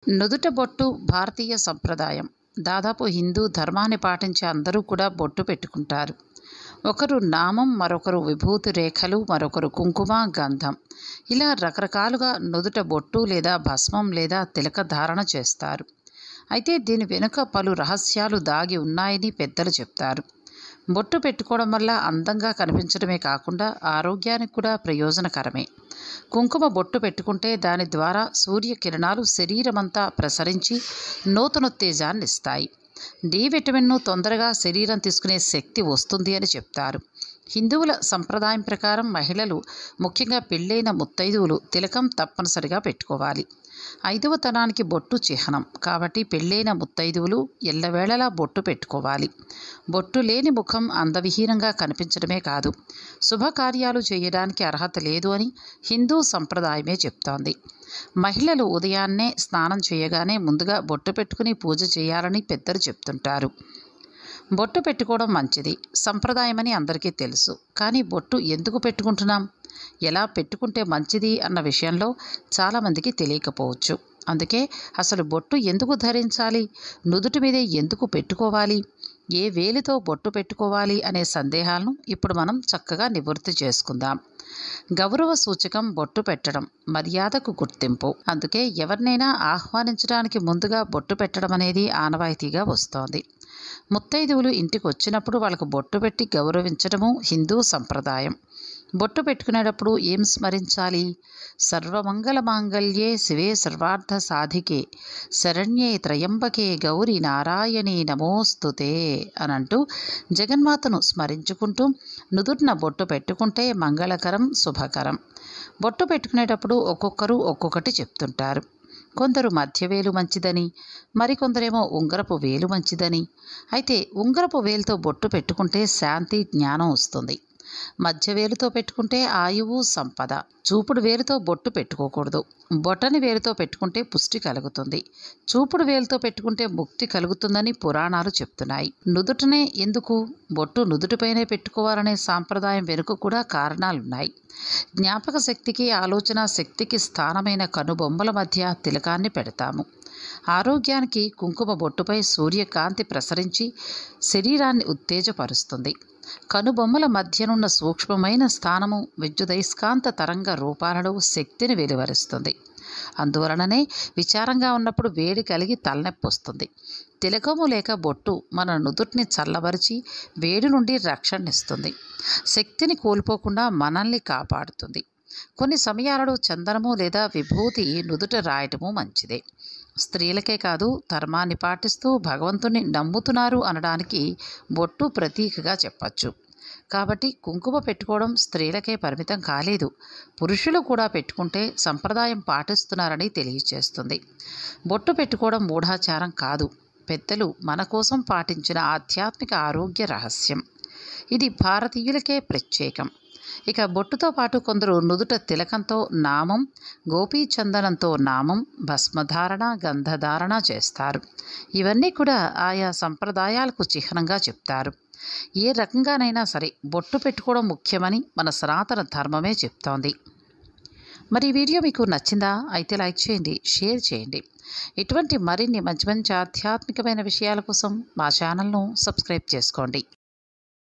నుదుట బొట్టు భారతీయ సంప్రదాయం. దాదాపు హిందూ ధర్మాన్ని పాటించే అందరూ కూడా బొట్టు పెట్టుకుంటారు. ఒకరు నామం, మరొకరు విభూతి రేఖలు, మరొకరు కుంకుమ, గంధం, ఇలా రకరకాలుగా నుదుట బొట్టు లేదా భస్మం లేదా తిలక ధారణ చేస్తారు. అయితే దీని వెనుక పలు రహస్యాలు దాగి ఉన్నాయని పెద్దలు చెప్తారు. బొట్టు పెట్టుకోవడం వల్ల అందంగా కనిపించడమే కాకుండా ఆరోగ్యానికి కూడా ప్రయోజనకరమే. కుంకుమ బొట్టు పెట్టుకుంటే దాని ద్వారా సూర్యకిరణాలు శరీరమంతా ప్రసరించి నూతనోత్తేజాన్ని ఇస్తాయి. డి విటమిన్ను తొందరగా శరీరం తీసుకునే శక్తి వస్తుంది అని చెప్తారు. హిందువుల సంప్రదాయం ప్రకారం మహిళలు, ముఖ్యంగా పెళ్ళైన ముత్తైదువులు తిలకం తప్పనిసరిగా పెట్టుకోవాలి. 5వ తనానికి బొట్టు చిహ్నం కాబట్టి పెళ్ళైన ముత్తైదువులు ఎల్లవేళలా బొట్టు పెట్టుకోవాలి. బొట్టు లేని ముఖం అందవిహీనంగా కనిపించడమే కాదు, శుభకార్యాలు చేయడానికి అర్హత లేదు అని హిందూ సంప్రదాయమే చెప్తోంది. మహిళలు ఉదయాన్నే స్నానం చేయగానే ముందుగా బొట్టు పెట్టుకుని పూజ చేయాలని పెద్దలు చెప్తుంటారు. బొట్టు పెట్టుకోవడం మంచిది, సంప్రదాయమని అందరికీ తెలుసు. కానీ బొట్టు ఎందుకు పెట్టుకుంటున్నాం, ఎలా పెట్టుకుంటే మంచిది అన్న విషయంలో చాలామందికి తెలియకపోవచ్చు. అందుకే అసలు బొట్టు ఎందుకు ధరించాలి, నుదుటి మీదే ఎందుకు పెట్టుకోవాలి, ఏ వేలితో బొట్టు పెట్టుకోవాలి అనే సందేహాలను ఇప్పుడు మనం చక్కగా నివృత్తి చేసుకుందాం. గౌరవ సూచకం బొట్టు పెట్టడం మర్యాదకు గుర్తింపు. అందుకే ఎవరినైనా ఆహ్వానించడానికి ముందుగా బొట్టు పెట్టడం అనేది ఆనవాయితీగా వస్తోంది. ముత్తైదువులు ఇంటికి వచ్చినప్పుడు వాళ్ళకు బొట్టు పెట్టి గౌరవించడము హిందూ సంప్రదాయం. బొట్టు పెట్టుకునేటప్పుడు ఏం స్మరించాలి? సర్వమంగళ మాంగళ్యే శివే సర్వార్థ సాధికే శరణ్యే త్రయంబకే గౌరీ నారాయణీ నమోస్తుతే అనంటూ జగన్మాతను స్మరించుకుంటూ నుదుటిన బొట్టు పెట్టుకుంటే మంగళకరం, శుభకరం. బొట్టు పెట్టుకునేటప్పుడు ఒక్కొక్కరు ఒక్కొక్కటి చెప్తుంటారు. కొందరు మధ్యవేలు మంచిదని, మరికొందరేమో ఉంగరపు వేలు మంచిదని. అయితే ఉంగరపు వేలుతో బొట్టు పెట్టుకుంటే శాంతి, జ్ఞానం వస్తుంది. మధ్య వేలుతో పెట్టుకుంటే ఆయువు, సంపద. చూపుడు వేలుతో బొట్టు పెట్టుకోకూడదు. బొటని వేలుతో పెట్టుకుంటే పుష్టి కలుగుతుంది. చూపుడు వేలుతో పెట్టుకుంటే ముక్తి కలుగుతుందని పురాణాలు చెప్తున్నాయి. నుదుటనే ఎందుకు, బొట్టు నుదుటిపైనే పెట్టుకోవాలనే సాంప్రదాయం వెనుక కూడా కారణాలున్నాయి. జ్ఞాపక శక్తికి, ఆలోచన శక్తికి స్థానమైన కనుబొమ్మల మధ్య తిలకాన్ని పెడతాము. ఆరోగ్యానికి కుంకుమ బొట్టుపై సూర్యకాంతి ప్రసరించి శరీరాన్ని ఉత్తేజపరుస్తుంది. కనుబొమ్మల మధ్యనున్న సూక్ష్మమైన స్థానము విద్యుదయస్కాంత తరంగ రూపాలలో శక్తిని వెలువరుస్తుంది. అందువలననే విచారంగా ఉన్నప్పుడు వేడి కలిగి తలనొప్పి వస్తుంది. తిలకము లేక బొట్టు మన నుదుటిని చల్లబరిచి వేడి నుండి రక్షణనిస్తుంది. శక్తిని కోల్పోకుండా మనల్ని కాపాడుతుంది. కొన్ని సమయాలలో చందనము లేదా విభూతి నుదుట రాయటము మంచిదే. స్త్రీలకే కాదు, ధర్మాన్ని పాటిస్తూ భగవంతుని నమ్ముతున్నారు అనడానికి బొట్టు ప్రతీకగా చెప్పచ్చు. కాబట్టి కుంకుమ పెట్టుకోవడం స్త్రీలకే పరిమితం కాలేదు, పురుషులు కూడా పెట్టుకుంటే సంప్రదాయం పాటిస్తున్నారని తెలియచేస్తుంది. బొట్టు పెట్టుకోవడం మూఢాచారం కాదు, పెద్దలు మన కోసం పాటించిన ఆధ్యాత్మిక ఆరోగ్య రహస్యం. ఇది భారతీయులకే ప్రత్యేకం. ఇక బొట్టుతో పాటు కొందరు నుదుట తిలకంతో నామం, గోపీచందనంతో నామం, భస్మధారణ, గంధధారణ చేస్తారు. ఇవన్నీ కూడా ఆయా సంప్రదాయాలకు చిహ్నంగా చెప్తారు. ఏ రకంగానైనా సరే బొట్టు పెట్టుకోవడం ముఖ్యమని మన సనాతన ధర్మమే చెప్తోంది. మరి ఈ వీడియో మీకు నచ్చిందా? అయితే లైక్ చేయండి, షేర్ చేయండి. ఇటువంటి మరిన్ని మంచి మంచి ఆధ్యాత్మికమైన విషయాల కోసం మా ఛానల్ను సబ్స్క్రైబ్ చేసుకోండి.